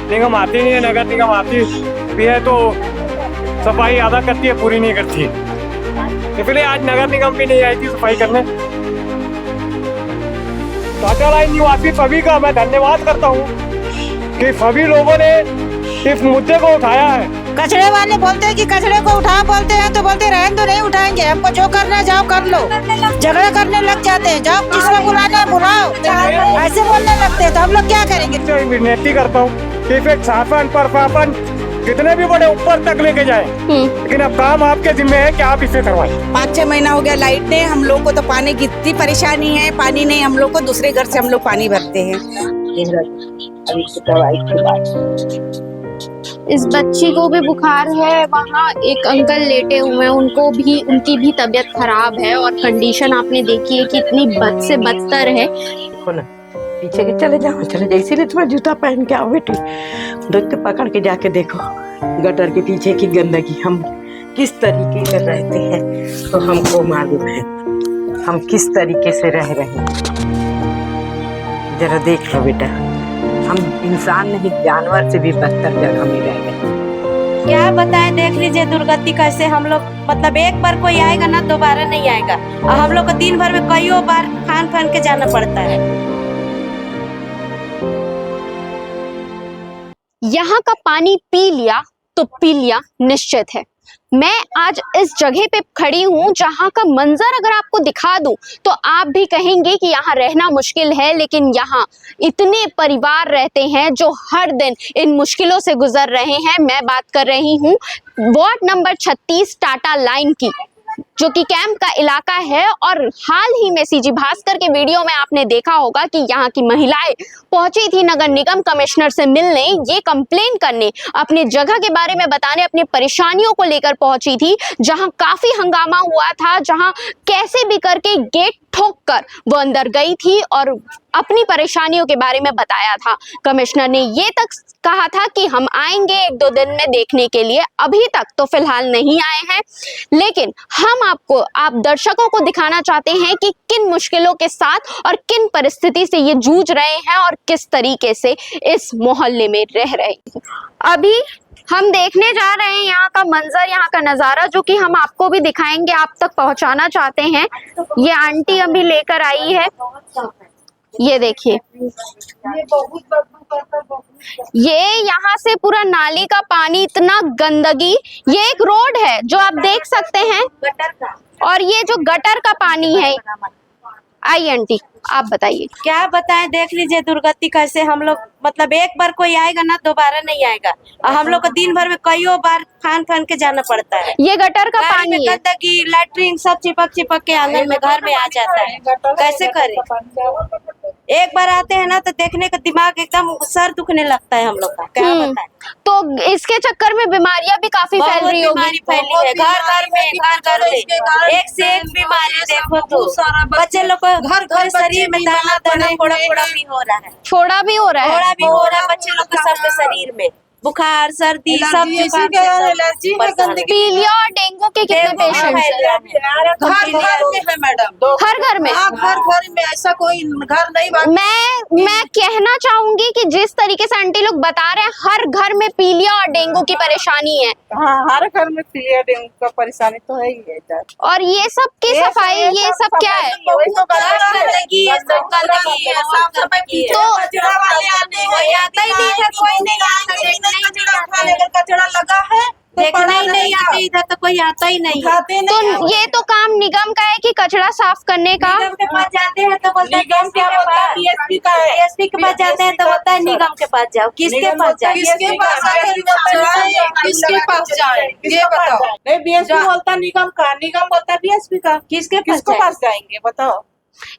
निगम आती नहीं है, नगर निगम आती भी है तो सफाई आधा करती है, पूरी नहीं करती है। इसलिए आज नगर निगम भी नहीं आई थी सफाई करने। टाटा लाइन निवासी सभी का मैं धन्यवाद करता हूँ कि सभी लोगों ने इस मुद्दे को उठाया है। कचरे वाले बोलते हैं कि कचरे को उठा, बोलते हैं तो बोलते रहने दो, नहीं उठाएंगे, हमको जो करना है जाओ कर लो। झगड़ा करने लग जाते हैं, जाओ किसको बुलाना है बुलाओ, ऐसे बोलने लगते हैं तो हम लोग क्या करेंगे। विनती करता हूँ कि फिर शासन प्रशासन कितने भी बड़े ऊपर तक लेके जाए, लेकिन अब काम आपके जिम्मे है कि आप इसे करवाएं। 5-6 महीना हो गया लाइट नहीं, हम लोग को तो पानी की इतनी परेशानी है, पानी नहीं, हम लोग को दूसरे घर से हम लोग पानी भरते हैं। इस बच्ची को भी बुखार है, वहाँ एक अंकल लेटे हुए हैं, उनकी भी तबीयत खराब है और कंडीशन आपने देखी है कि इतनी बद से बदतर है। पीछे के चले जाओ इसीलिए तुम्हें जूता पहन के आओ बेटी, देख के पकड़ के जाके देखो गटर के पीछे की गंदगी हम किस तरीके से रहते हैं, तो हमको मालूम है हम किस तरीके से रह रहे हैं। जरा देख लो बेटा, हम इंसान नहीं जानवर से भी बदतर जगह में रह गए। क्या बताएं, देख लीजिए दुर्गति कैसे हम लोग, मतलब एक बार कोई आएगा ना दोबारा नहीं आएगा, और हम लोग को दिन भर में कईयों बार खान के जाना पड़ता है। यहाँ का पानी पी लिया तो पी लिया निश्चित है। मैं आज इस जगह पे खड़ी हूँ जहाँ का मंजर अगर आपको दिखा दूं तो आप भी कहेंगे कि यहाँ रहना मुश्किल है, लेकिन यहाँ इतने परिवार रहते हैं जो हर दिन इन मुश्किलों से गुजर रहे हैं। मैं बात कर रही हूँ वार्ड नंबर 36 टाटा लाइन की, जो कि कैंप का इलाका है। और हाल ही में सीजी भास्कर के वीडियो में आपने देखा होगा कि यहाँ की महिलाएं पहुंची थी नगर निगम कमिश्नर से मिलने, ये कंप्लेन करने, अपने जगह के बारे में बताने, अपनी परेशानियों को लेकर पहुंची थी, जहां काफी हंगामा हुआ था, जहां कैसे भी करके गेट ठोक कर वो अंदर गई थी और अपनी परेशानियों के बारे में बताया था। कमिश्नर ने ये तक कहा था कि हम आएंगे 1-2 दिन में देखने के लिए, अभी तक तो फिलहाल नहीं आए हैं, लेकिन हम आप दर्शकों को दिखाना चाहते हैं कि किन मुश्किलों के साथ और किन परिस्थिति से ये जूझ रहे हैं और किस तरीके से इस मोहल्ले में रह रहे हैं। अभी हम देखने जा रहे हैं यहाँ का मंजर, यहाँ का नज़ारा, जो कि हम आपको भी दिखाएंगे, आप तक पहुँचाना चाहते हैं। ये आंटी अभी लेकर आई है, ये देखिए, ये यहाँ से पूरा नाली का पानी, इतना गंदगी, ये एक रोड है जो आप देख सकते हैं, और ये जो गटर का पानी है। आई आंटी आप बताइए। क्या बताएं, देख लीजिए दुर्गति कैसे हम लोग, मतलब एक बार कोई आएगा ना दोबारा नहीं आएगा, और हम लोग को दिन भर में कईयों बार खान के जाना पड़ता है। ये गटर का पानी है, गंदगी, लैट्रिन सब चिपक के आंगन में घर में आ जाता है, कैसे करें। एक बार आते हैं ना तो देखने का दिमाग एकदम सर दुखने लगता है हम लोग का, क्या बताएं। तो इसके चक्कर में बीमारियां भी काफी फैल रही होगी। फैली है घर में एक से एक बीमारी, देखो तो बच्चे लोग को घर शरीर में दाना फोड़ा भी हो रहा है, फोड़ा भी हो रहा है, बच्चे लोग के सबके शरीर में बुखार, सर्दी, सब एलर्जी, पीलिया और डेंगू के कितने पेशेंट है मैडम, हर घर में? घर में ऐसा कोई घर नहीं। मैं कहना चाहूंगी कि जिस तरीके से आंटी लोग बता रहे हैं, हर घर में पीलिया और डेंगू की परेशानी है। हाँ, हर घर में पीलिया डेंगू का परेशानी तो है ही है। और ये सब की सफाई, ये सब क्या है? कचरा लगा है, देखना ही नहीं आते, इधर तो कोई आता ही नहीं। तो ये तो काम निगम का है कि कचरा साफ करने का। निगम के पास जाते हैं तो बोलता है बीएसपी का है, बीएसपी के पास जाते हैं तो बोलता है निगम के पास जाओ। किसके पास जाए, किसके पास जाए ये बताओ। नहीं, बीएसपी बोलता निगम का, निगम बोलता बीएसपी का, किसके पास जाएंगे बताओ।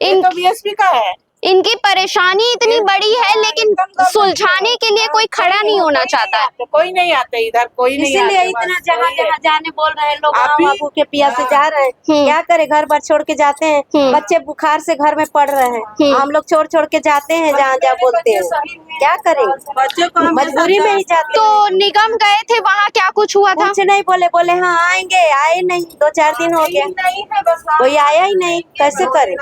ये तो बीएसपी का है। इनकी परेशानी इतनी बड़ी है, लेकिन सुलझाने के लिए कोई खड़ा नहीं होना चाहता है। कोई नहीं आते इधर, कोई नहीं, इसीलिए इतना जहाँ जाने बोल रहे हैं लोग, बाबू के पिया से जा रहे हैं। क्या करे, घर बार छोड़ के जाते हैं, बच्चे बुखार से घर में पड़ रहे हैं, हम लोग छोड़ के जाते हैं जहाँ बोलते हैं, क्या करें, मजबूरी में ही जाते। तो निगम गए थे, वहाँ क्या कुछ हुआ था? कुछ नहीं बोले हाँ आएंगे, आए नहीं, 2-4 दिन हो गया, कोई आया ही नहीं, कैसे करे।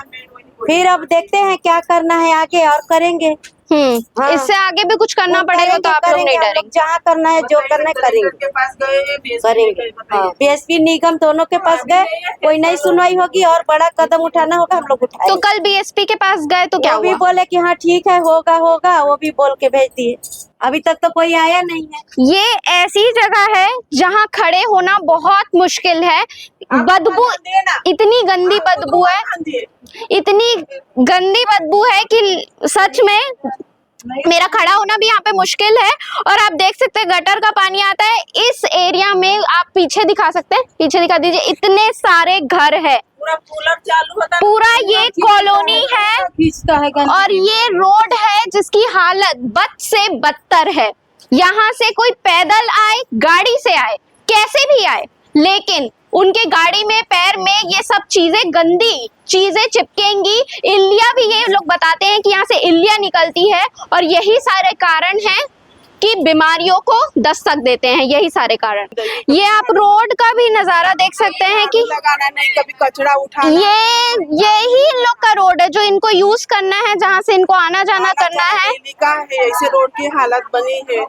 फिर अब देखते हैं क्या करना है आगे और करेंगे। हाँ। इससे आगे भी कुछ करना वो पड़ेगा तो आप लोग नहीं हम लोग डरेंगे। जहाँ करना है जो करना है करेंगे करेंगे। हाँ, बीएसपी निगम दोनों के पास गए, कोई नहीं सुनवाई होगी और बड़ा कदम उठाना होगा हम लोग तो उठाएंगे। कल बीएसपी के पास गए तो क्या वो भी हुआ? बोले कि हाँ ठीक है होगा होगा, वो भी बोल के भेज दिए। अभी तक तो कोई आया नहीं है। ये ऐसी जगह है जहाँ खड़े होना बहुत मुश्किल है। बदबू, इतनी गंदी बदबू है, इतनी गंदी बदबू है कि सच में मेरा खड़ा होना भी यहाँ पे मुश्किल है। और आप देख सकते हैं गटर का पानी आता है इस एरिया में। आप पीछे दिखा सकते हैं, पीछे दिखा दीजिए, इतने सारे घर है, पूरा कूलर चालू होता है, पूरा ये कॉलोनी है और ये रोड है जिसकी हालत बद से बदतर है। यहाँ से कोई पैदल आए, गाड़ी से आए, कैसे भी आए, लेकिन उनके गाड़ी में, पैर में ये सब चीजें, गंदी चीजें चिपकेंगी। इल्लियां भी, ये लोग बताते हैं कि यहाँ से इल्लियां निकलती है और यही सारे कारण हैं कि बीमारियों को दस्तक देते हैं, यही सारे कारण। ये आप रोड का भी नजारा देख सकते हैं कि लगाना नहीं, कभी कचरा उठाना। यही इन लोग का रोड है जो इनको यूज करना है, जहाँ से इनको आना जाना करना है। का है ऐसे रोड की हालत बनी है।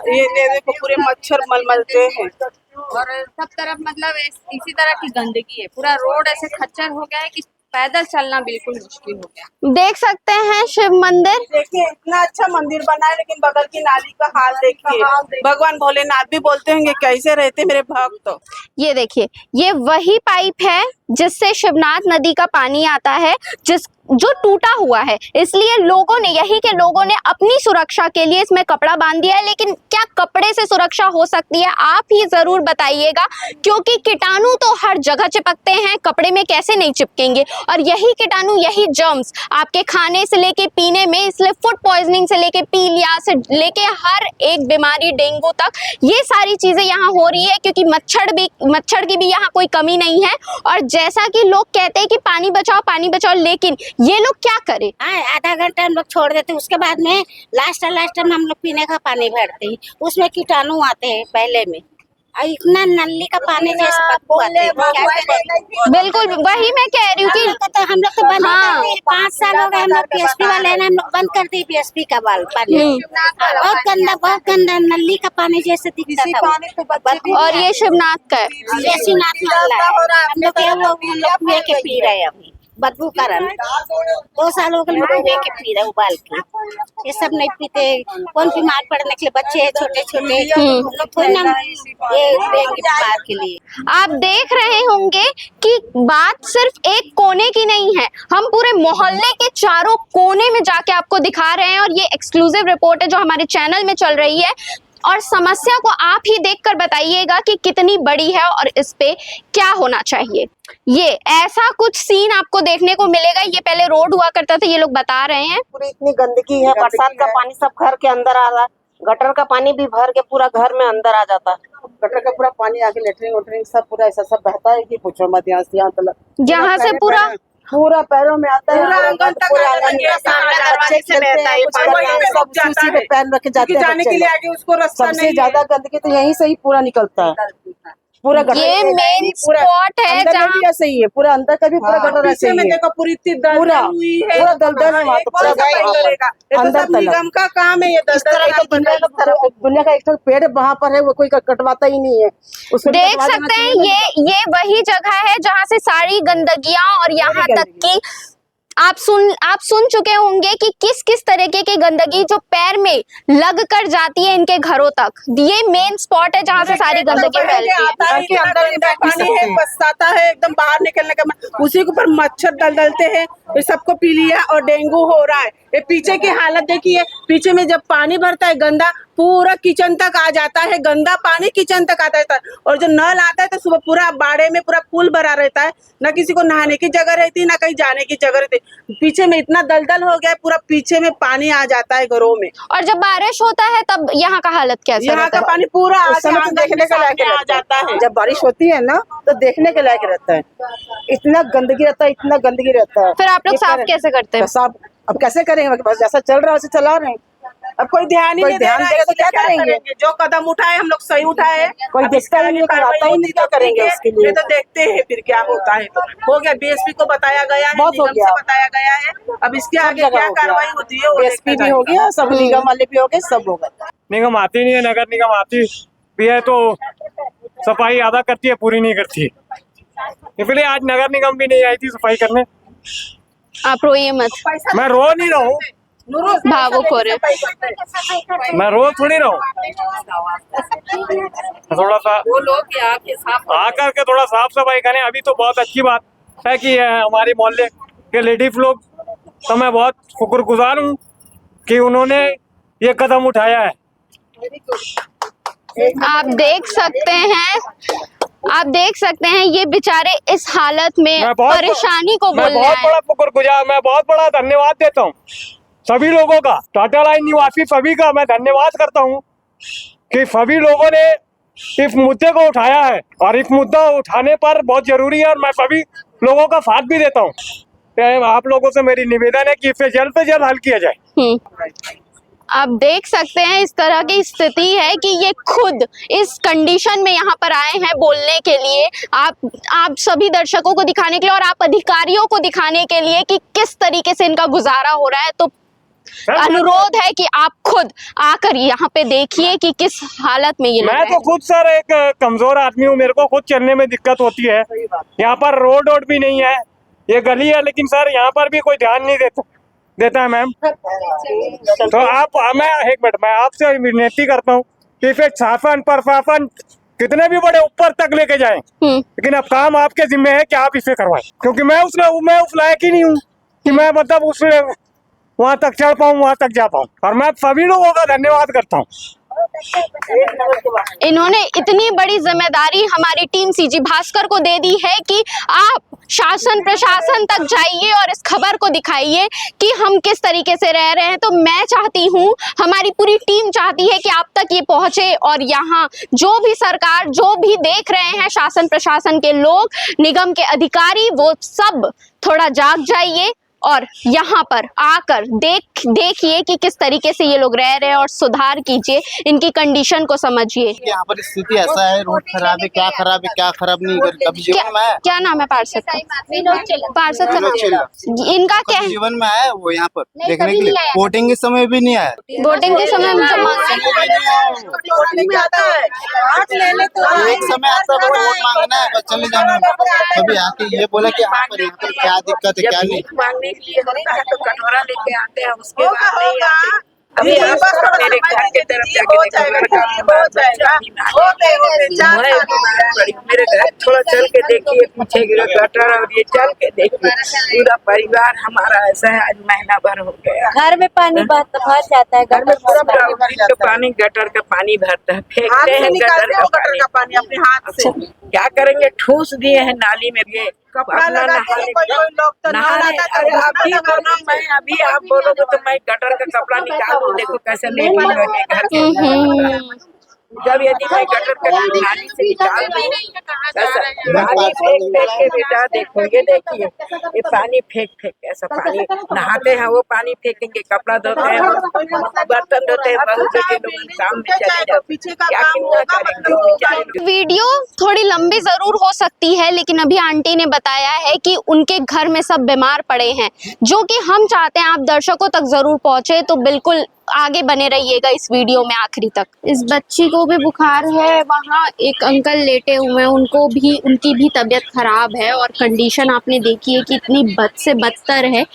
ये देखो पूरे मच्छर मलमलते हैं और सब तरफ मतलब इसी तरह की गंदगी है। पूरा रोड ऐसे खच्चर हो गया है कि पैदल चलना बिल्कुल मुश्किल हो गया। देख सकते हैं शिव मंदिर, देखिए इतना अच्छा मंदिर बना है, लेकिन बगल की नाली का हाल देखिए। भगवान भोलेनाथ भी बोलते होंगे कैसे रहते मेरे भक्त। ये देखिए, ये वही पाइप है जिससे शिवनाथ नदी का पानी आता है, जो टूटा हुआ है। इसलिए लोगों ने, यही के लोगों ने अपनी सुरक्षा के लिए इसमें कपड़ा बांध दिया है। लेकिन क्या कपड़े से सुरक्षा हो सकती है, आप ही जरूर बताइएगा, क्योंकि कीटाणु तो हर जगह चिपकते हैं, कपड़े में कैसे नहीं चिपकेंगे। और यही कीटाणु, यही जर्म्स आपके खाने से लेके पीने में, इसलिए फूड पॉइजनिंग से लेके पीलिया से लेके हर एक बीमारी, डेंगू तक, ये सारी चीजें यहाँ हो रही है। क्योंकि मच्छर की भी यहाँ कोई कमी नहीं है। और जैसा कि लोग कहते हैं कि पानी बचाओ, लेकिन ये लोग क्या करें? आधा घंटा हम लोग छोड़ देते हैं, उसके बाद में लास्ट टाइम हम लोग पीने का पानी भरते हैं, उसमें कीटाणु आते हैं पहले में। इतना नली का पानी जैसे बदबू आती है, क्या करें? बिल्कुल वही मैं कह रही हूँ कि हम लोग तो बंद कर दिए। 5 साल हो गए हम लोग पीएसपी वाले हैं, हम लोग बंद कर दिए पीएसपी का पानी। बहुत गंदा नली का पानी जैसे दिखता था। और ये शिवनाथ का है, ये शिवनाथ नाला है। हम लोग कुएं के पी रहे हैं अभी बदबू कारण। 2 साल हो गए कुएं के पी रहे उबाल के। ये सब नहीं पीते, कौन बीमार पड़ने के लिए, बच्चे हैं छोटे, हम लोग थोड़ी ना ये डेंगू बीमार के लिए। आप देख रहे होंगे कि बात सिर्फ एक कोने की नहीं है, हम पूरे मोहल्ले के चारों कोने में जाके आपको दिखा रहे हैं। और ये एक्सक्लूसिव रिपोर्ट है जो हमारे चैनल में चल रही है। और समस्या को आप ही देखकर बताइएगा कि कितनी बड़ी है और इस पे क्या होना चाहिए। ये ऐसा कुछ सीन आपको देखने को मिलेगा। ये पहले रोड हुआ करता था, ये लोग बता रहे हैं। पूरी इतनी गंदगी है, बरसात का पानी सब घर के अंदर आ रहा है, गटर का पानी भी भर के पूरा घर में अंदर आ जाता है। गटर का पूरा पानी आके लेटरिन सब पूरा ऐसा सब बहता है कि पूछो मत। यहाँ से यहाँ तक, यहाँ से पूरा पैरों में आता है, पूरा आंगन तक पूरा आंगन आंगन के सामने दरवाजे से बहता है, सब उसी पे पैर रखे जाते हैं। जाने के लिए आगे उसको रास्ता सबसे नहीं ज्यादा गंदगी तो यहीं से ही पूरा निकलता है। पूरा गटर ये मेन स्पॉट है अंदर जहाँ भी ऐसे ही है, पूरा अंदर का भी पूरा गटर ऐसे ही है। देखो पूरी पूरा पूरा दलदल है वहाँ तो अंदर तक। निगम का काम है ये दुनिया का एक तो पेड़ वहाँ पर है, वो कोई कटवाता ही नहीं है उसको। देख सकते हैं ये वही जगह है जहाँ से सारी गंदगियां, और यहाँ तक कि आप सुन चुके होंगे कि किस किस तरीके की गंदगी जो पैर में लग कर जाती है इनके घरों तक। ये मेन स्पॉट है जहाँ से सारी गंदगी फैलती है। अंदर पानी है, पछताता है एकदम बाहर निकलने का उसी के ऊपर मच्छर डलते हैं, ये सबको पी लिया और डेंगू हो रहा है। ये पीछे की हालत देखिए, पीछे में जब पानी भरता है गंदा, पूरा किचन तक आ जाता है, गंदा पानी किचन तक आता है। और जो नल आता है तो सुबह पूरा बाड़े में पूरा फूल भरा रहता है, ना किसी को नहाने की जगह रहती, ना कहीं जाने की जगह रहती। पीछे में इतना दलदल हो गया है, पूरा पीछे में पानी आ जाता है घरों में। और जब बारिश होता है तब यहाँ का हालत कैसा यहाँ रहता का है? पानी पूरा देखने के लायक आ जाता है। जब बारिश होती है ना तो देखने के लायक रहता है, इतना गंदगी रहता है, इतना गंदगी रहता है। फिर आप लोग साफ कैसे करते हैं? साफ अब कैसे करेंगे, बस जैसा चल रहा है वैसे चला रहे हैं। अब कोई ध्यान ही कोई नहीं दे ध्यान रहा देगा है, तो क्या इसलिए करेंगे? जो कदम उठाए हम लोग सही उठाए। कोई अब देखता इसके ही आगे नहीं है, कोई कार्रवाई आता ही नहीं, होती क्या तो करेंगे ठीक है, उसके लिए? नहीं तो देखते हैं फिर क्या होता है। तो हो गया, बीएसपी को बताया गया है, बहुत हो निगम गया। से बताया गया है, अब इसके सब आगे जगह क्या हो गया। कार्रवाई होती है वो एसपी देखा भी हो जाएगा। गया, सब निगम वाले भी हो गए, सब हो गए। निगम आती नहीं है, नगर निगम आती भी है तो सफाई आधा करती है, पूरी नहीं करती। इसलिए आज नगर निगम भी नहीं आई थी सफाई करने। आप रोइए मत, मैं रो नहीं रहा हूँ, भावुक हो रहे मैं रो थोड़ी रहा हूँ। थोड़ा सा वो लोग आके साफ आकर के थोड़ा साफ सफाई करें। अभी तो बहुत अच्छी बात है कि हमारे मोहल्ले के लेडीज लोग, तो मैं बहुत शुक्रगुजार हूँ कि उन्होंने ये कदम उठाया है। आप देख सकते हैं ये बेचारे इस हालत में मैं बहुत- परेशानी को मैं बोल रहे बहुत हैं। बड़ा शुक्रगुजार, मैं बहुत बड़ा धन्यवाद देता हूँ सभी लोगों का, टाटा लाइन निवासी सभी का मैं धन्यवाद करता हूँ कि सभी लोगों ने इस मुद्दे को उठाया है, और इस मुद्दा उठाने पर बहुत जरूरी है, और मैं सभी लोगों का साथ भी देता हूँ। आप लोगों से मेरी निवेदन है कि इसे जल्द से जल्द हल किया जाए। आप देख सकते हैं इस तरह की स्थिति है कि ये खुद इस कंडीशन में यहाँ पर आए हैं बोलने के लिए, आप सभी दर्शकों को दिखाने के लिए और आप अधिकारियों को दिखाने के लिए कि किस तरीके से इनका गुजारा हो रहा है। तो अनुरोध है कि आप खुद आकर यहाँ पे देखिए कि किस हालत में ये लोग मैं तो खुद सर एक कमजोर आदमी हूँ, मेरे को खुद चलने में दिक्कत होती है। यहाँ पर रोड भी नहीं है, ये गली है, लेकिन सर यहाँ पर भी कोई ध्यान नहीं देता है मैम। तो मैं एक मिनट, मैं आपसे विनती करता हूँ कि फिर शासन प्रशासन कितने भी बड़े ऊपर तक लेके जाएं, लेकिन अब काम आपके जिम्मे है कि आप इसे करवाएं, क्योंकि मैं उस लायक ही नहीं हूँ कि मैं मतलब उस वहां तक चढ़ पाऊँ, वहां तक जा पाऊँ। और मैं सभी लोगों का धन्यवाद करता हूँ। इन्होंने इतनी बड़ी जिम्मेदारी हमारी टीम सीजी भास्कर को दे दी है कि आप शासन प्रशासन तक जाइए और इस खबर को दिखाइए कि हम किस तरीके से रह रहे हैं। तो मैं चाहती हूँ, हमारी पूरी टीम चाहती है कि आप तक ये पहुंचे, और यहाँ जो भी सरकार, जो भी देख रहे हैं शासन प्रशासन के लोग, निगम के अधिकारी, वो सब थोड़ा जाग जाइए और यहाँ पर आकर देखिए कि किस तरीके से ये लोग रह रहे हैं और सुधार कीजिए, इनकी कंडीशन को समझिए। यहाँ पर स्थिति ऐसा है, रोड खराब है, क्या खराब है, क्या खराब नहीं कर, कभी जीवन में है। क्या नाम है पार्षद का? पार्षद का नाम इनका क्या है? जीवन में आया वो यहाँ पर देखने के लिए, वोटिंग के समय भी नहीं आया। वोटिंग के समय में जमा एक समय आता है वोट मांगना है, बस चले जाना। कभी आके ये बोला कि यहाँ पर क्या दिक्कत है, क्या नहीं। मांगने के लिए होता है तो कटोरा लेके आते हैं, उसके बाद नहीं आते। अभी मेरे घर के तरफ जाके मेरे घर थोड़ा चल के देखिए, पीछे गटर, और ये चल के देखिए, पूरा परिवार हमारा ऐसा है। आज महीना भर हो गया, घर में पानी भर जाता है, घर में पूरा पानी, गटर का पानी भरता है, फेंकते हैं गटर का पानी अपने हाथ से। क्या करेंगे, ठूस दिए हैं नाली में, ये कपड़ा लगाते हैं कोई लोग तो अभी आप बोलोगे तो मैं गटर का कपड़ा निकाल दूं। देखो कैसे लेटी हुई है घर के। जब यदि मैं गटर का नाली से निकाल दूं, पानी फेंक के बेटा देखो, ये देखिए, ये पानी फेंक ऐसा पानी नहाते हैं, वो पानी फेंकेंगे, कपड़ा धोते हैं, बर्तन धोते हैं, बहू बेटे लोग काम में चले जाते हैं, क्या कितना करेंगे। वीडियो थोड़ी लंबी जरूर हो सकती है, लेकिन अभी आंटी ने बताया है कि उनके घर में सब बीमार पड़े हैं, जो कि हम चाहते हैं आप दर्शकों तक जरूर पहुंचे। तो बिल्कुल आगे बने रहिएगा इस वीडियो में आखिरी तक। इस बच्ची को भी बुखार है, वहाँ एक अंकल लेटे हुए हैं, उनकी भी तबीयत खराब है, और कंडीशन आपने देखी है कि इतनी बद से बदतर है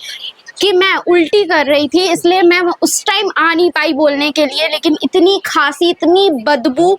कि मैं उल्टी कर रही थी, इसलिए मैं उस टाइम आ नहीं पाई बोलने के लिए। लेकिन इतनी खांसी, इतनी बदबू,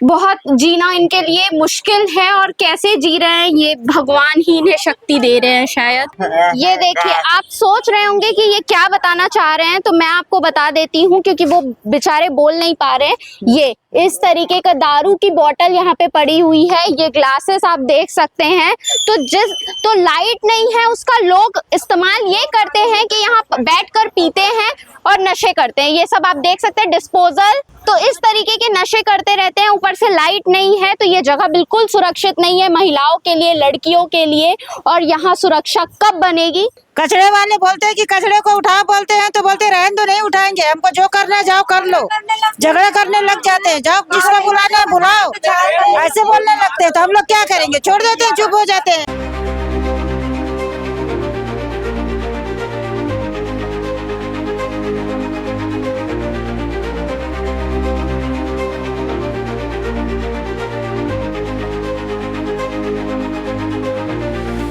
बहुत जीना इनके लिए मुश्किल है, और कैसे जी रहे हैं ये भगवान ही इन्हें शक्ति दे रहे हैं शायद। ये देखिए, आप सोच रहे होंगे कि ये क्या बताना चाह रहे हैं, तो मैं आपको बता देती हूँ, क्योंकि वो बेचारे बोल नहीं पा रहे हैं। ये इस तरीके का दारू की बोतल यहाँ पे पड़ी हुई है, ये ग्लासेस आप देख सकते हैं। तो लाइट नहीं है, उसका लोग इस्तेमाल ये करते हैं कि यहाँ बैठकर पीते हैं और नशे करते हैं। ये सब आप देख सकते हैं, डिस्पोजल, तो इस तरीके के नशे करते रहते हैं। ऊपर से लाइट नहीं है, तो ये जगह बिल्कुल सुरक्षित नहीं है महिलाओं के लिए, लड़कियों के लिए। और यहाँ सुरक्षा कब बनेगी कचड़े वाले बोलते हैं कि कचड़े को उठाओ बोलते हैं तो बोलते रहने दो नहीं उठाएंगे, हमको जो करना है जाओ कर लो। झगड़ा करने लग जाते हैं, जाओ जिसको बुलाना है बुलाओ, ऐसे बोलने लगते हैं तो हम लोग क्या करेंगे, छोड़ देते हैं, चुप हो जाते हैं।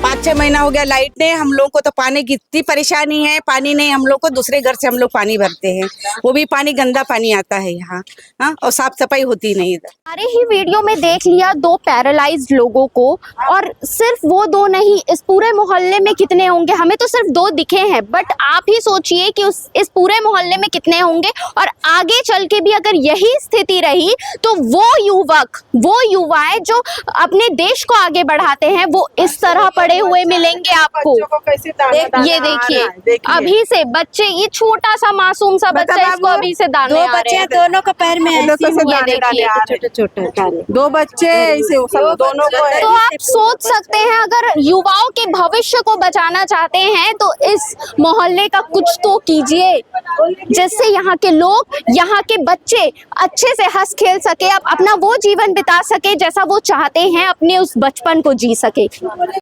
पाँच 6 महीना हो गया लाइट ने, हम लोग को तो पानी की इतनी परेशानी है, पानी नहीं हम लोग को, दूसरे घर से हम लोग पानी भरते हैं, वो भी पानी गंदा पानी आता है यहाँ। हाँ, और साफ सफाई होती नहीं इधर। हमारे ही वीडियो में देख लिया 2 पैरालाइज्ड लोगों को, और सिर्फ वो 2 नहीं, इस पूरे मोहल्ले में कितने होंगे, हमें तो सिर्फ 2 दिखे हैं, बट आप ही सोचिए कि इस पूरे मोहल्ले में कितने होंगे। और आगे चल के भी अगर यही स्थिति रही तो वो युवाएं जो अपने देश को आगे बढ़ाते हैं वो इस तरह पड़े हुए मिलेंगे आपको। ये देखिए अभी से बच्चे, ये छोटा सा मासूम सा बच्चा, इसको अभी से दाने 2 बच्चे दोनों के पैर में ये देखिए छोटे 2 बच्चे ऐसे दोनों को। तो आप सोच सकते हैं, अगर युवाओं के भविष्य को बचाना चाहते हैं तो इस मोहल्ले का कुछ तो कीजिए, जिससे यहाँ के लोग, यहाँ के बच्चे अच्छे से हंस खेल सके, अपना वो जीवन बिता सके जैसा वो चाहते हैं, अपने उस बचपन को जी सके।